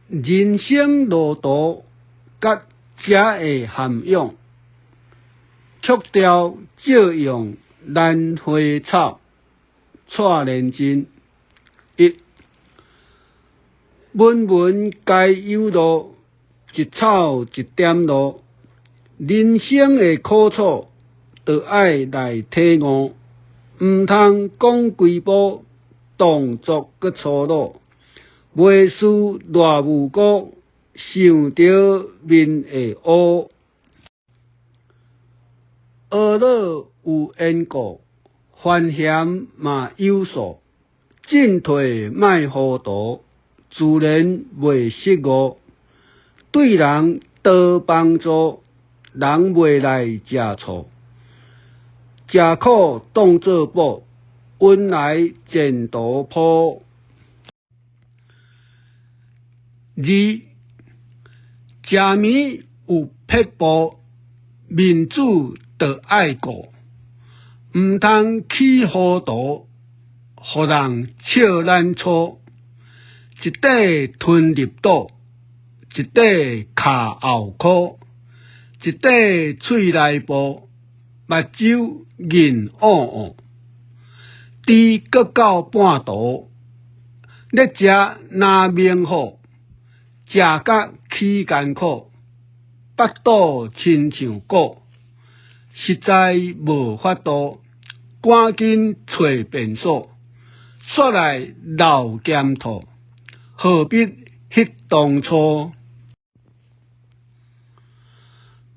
人生路途甲遮的涵养，曲调照用兰花草，蔡连真。一文文该有路，一草一点露。人生的苦楚，就爱来体悟。毋通讲规步，动作搁粗鲁。袂输偌无辜，想着面会乌。学老有缘故，烦嫌嘛有数。进退莫糊涂，自然袂失误。对人多帮助，人袂来食醋。食苦当作宝，运来前途铺。二，食面有撇步，面子就爱顾，毋通起糊涂，互人笑咱粗。一块吞入肚，一块骹后箍，一块喙内部，目睭银乌乌。猪搁到半途，咧食哪免好？食甲起艰苦，腹肚亲像鼓，实在无法度，赶紧找便所，煞来闹检讨，何必迄当初？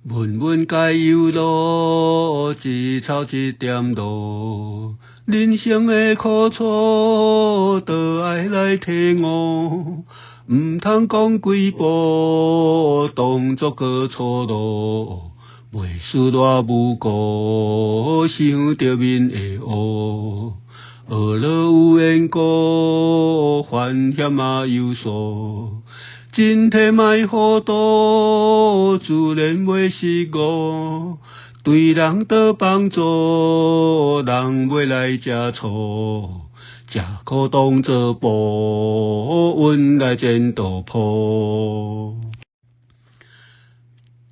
文文该有路，一草一点露。人生的苦楚，就爱来体悟。毋通讲规步，动作搁粗鲁。袂输偌无辜，想着面会乌。学老有缘故，烦嫌嘛有数。进退莫糊涂，自然袂失误。对人多帮助，人袂来食醋。食苦当作宝，运来前途铺。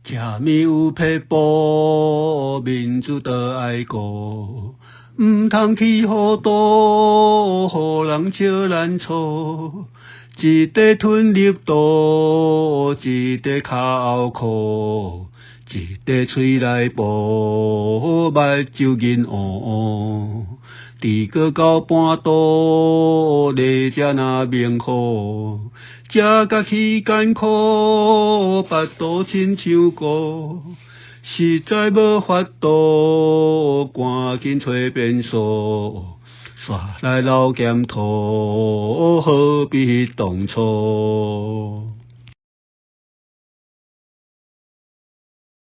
食面有撇步，面子就爱顾。毋通起糊涂，互人笑咱粗。一块吞入肚，一块骹后箍，一块喙内部，目睭银乌乌。猪搁到半途，咧食哪免好？食甲起艰苦，腹肚亲像鼓，实在无法度，赶紧找便所，煞来闹检讨，何必当初？